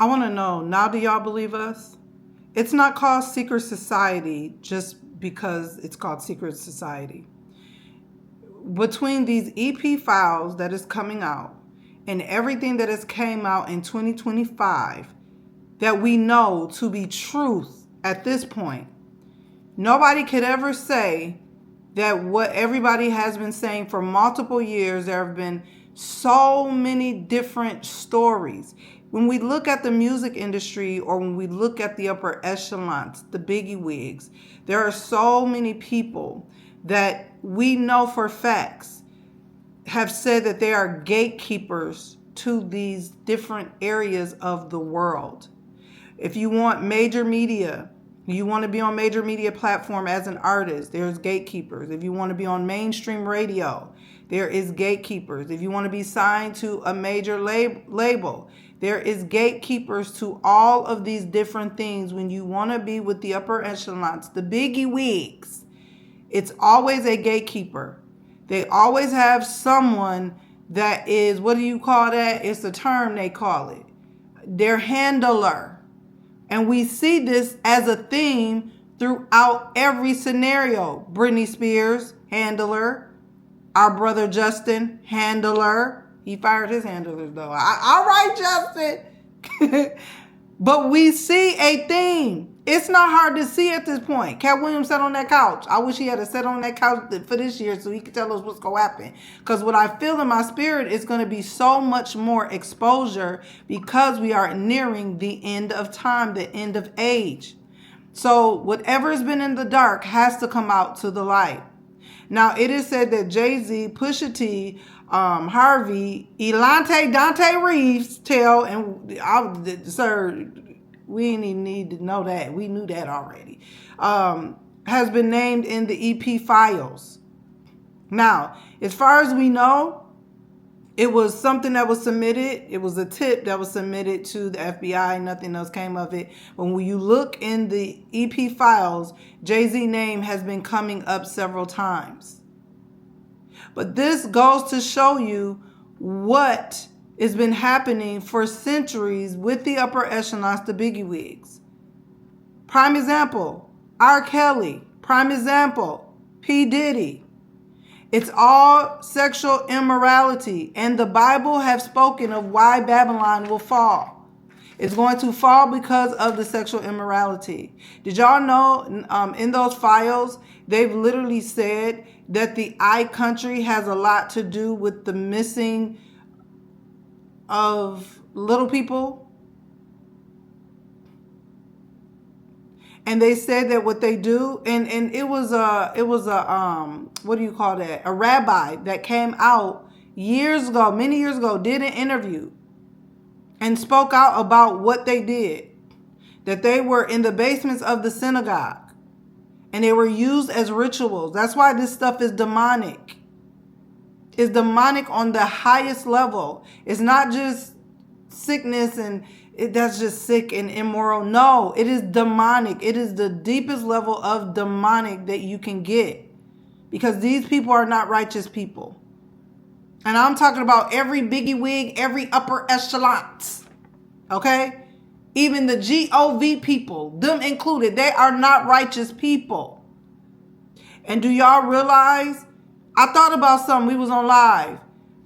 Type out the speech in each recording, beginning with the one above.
I want to know, now do y'all believe us? It's not called secret society just because it's called secret society. Between these EP files that is coming out and everything that has came out in 2025 that we know to be truth at this point, nobody could ever say that what everybody has been saying for multiple years. There have been so many different stories. When we look at the music industry, or when we look at the upper echelons, the biggie wigs, there are so many people that we know for facts have said that they are gatekeepers to these different areas of the world. If you want major media, you want to be on major media platform as an artist, there's gatekeepers. If you want to be on mainstream radio, there is gatekeepers. If you want to be signed to a major label, there is gatekeepers to all of these different things. When you want to be with the upper echelons, the biggie wigs, it's always a gatekeeper. They always have someone that is, what do you call that? It's a term they call it. Their handler. And we see this as a theme throughout every scenario. Britney Spears, handler. Our brother Justin, handler. He fired his handlers though. All right, Justin. But we see a theme. It's not hard to see at this point. Cat Williams sat on that couch. I wish he had sat on that couch for this year so he could tell us what's going to happen. Because what I feel in my spirit is going to be so much more exposure because we are nearing the end of time, the end of age. So whatever has been in the dark has to come out to the light. Now, it is said that Jay-Z, Pusha T, Harvey, Elante, Dante Reeves tell, and sir, we didn't even need to know that. We knew that already. Has been named in the EP files. Now, as far as we know, it was something that was submitted. It was a tip that was submitted to the FBI. Nothing else came of it. But when you look in the EP files, Jay-Z's name has been coming up several times. But this goes to show you what has been happening for centuries with the upper echelons, the biggie wigs. Prime example, R. Kelly. Prime example, P. Diddy. It's all sexual immorality. And the Bible have spoken of why Babylon will fall. It's going to fall because of the sexual immorality. Did y'all know in those files, they've literally said that the I country has a lot to do with the missing of little people? And they said that what they do, and it was a what do you call that? A rabbi that came out years ago, many years ago, did an interview and spoke out about what they did. That they were in the basements of the synagogue and they were used as rituals. That's why this stuff is demonic. It's demonic on the highest level. It's not just sickness and that's just sick and immoral. No, it is demonic. It is the deepest level of demonic that you can get. Because these people are not righteous people. And I'm talking about every biggie wig, every upper echelons. Okay? Even the GOV people, them included, they are not righteous people. And do y'all realize? I thought about something. We was on live.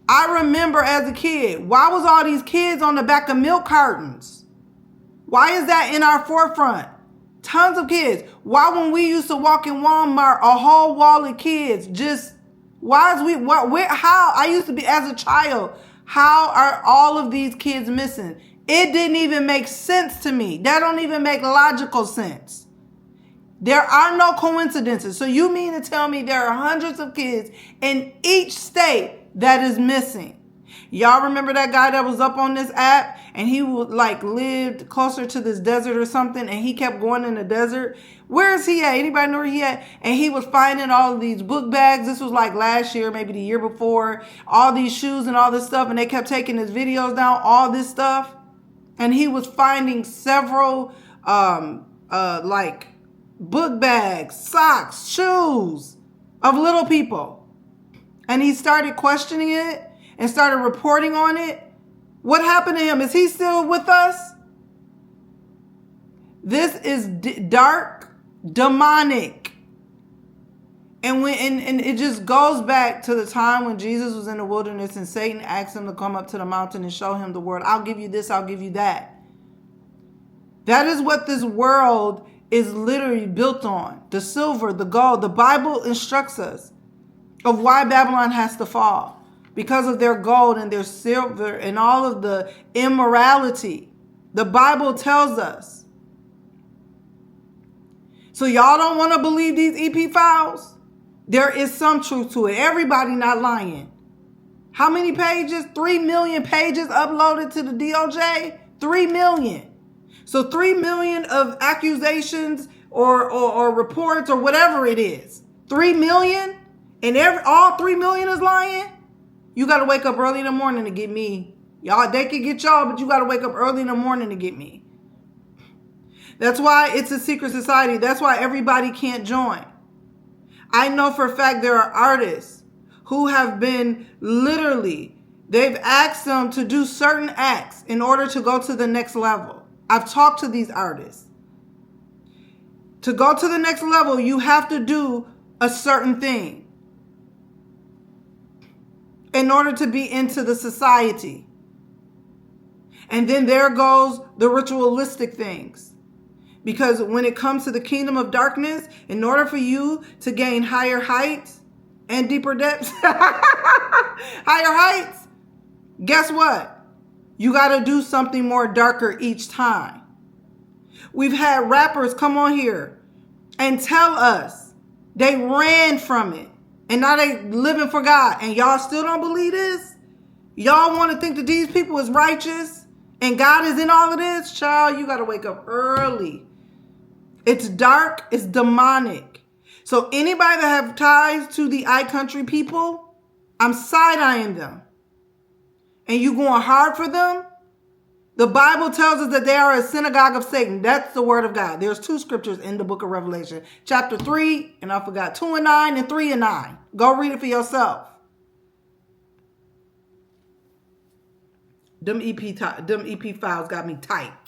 I remember as a kid, why was all these kids on the back of milk cartons? Why is that in our forefront? Tons of kids. Why when we used to walk in Walmart, a whole wall of kids just, how, I used to be as a child, how are all of these kids missing? It didn't even make sense to me. That don't even make logical sense. There are no coincidences. So you mean to tell me there are hundreds of kids in each state that is missing? Y'all remember that guy that was up on this app and he would lived closer to this desert or something and he kept going in the desert? Where is he at? Anybody know where he at? And he was finding all of these book bags. This was like last year, maybe the year before. All these shoes and all this stuff. And they kept taking his videos down, all this stuff. And he was finding several book bags, socks, shoes of little people. And he started questioning it and started reporting on it. What happened to him? Is he still with us? This is dark, demonic. And it just goes back to the time when Jesus was in the wilderness and Satan asked him to come up to the mountain and show him the world. I'll give you this, I'll give you that. That is what this world is literally built on. The silver, the gold. The Bible instructs us of why Babylon has to fall. Because of their gold and their silver and all of the immorality. The Bible tells us. So y'all don't want to believe these EP files? There is some truth to it. Everybody not lying. How many pages? 3 million pages uploaded to the DOJ? 3 million. So 3 million of accusations or reports or whatever it is. 3 million? And all 3 million is lying? You got to wake up early in the morning to get me. Y'all, they can get y'all, but you got to wake up early in the morning to get me. That's why it's a secret society. That's why everybody can't join. I know for a fact there are artists who have been literally, they've asked them to do certain acts in order to go to the next level. I've talked to these artists. To go to the next level, you have to do a certain thing in order to be into the society. And then there goes the ritualistic things. Because when it comes to the kingdom of darkness, in order for you to gain higher heights and deeper depths, higher heights, guess what? You got to do something more darker each time. We've had rappers come on here and tell us they ran from it. And now they living for God. And y'all still don't believe this? Y'all want to think that these people is righteous and God is in all of this? Child, you got to wake up early. It's dark. It's demonic. So anybody that have ties to the iCountry people, I'm side-eyeing them. And you going hard for them? The Bible tells us that they are a synagogue of Satan. That's the word of God. There's 2 scriptures in the book of Revelation. Chapter 3, and I forgot, 2 and 9 and 3 and 9. Go read it for yourself. Them EP files got me tight.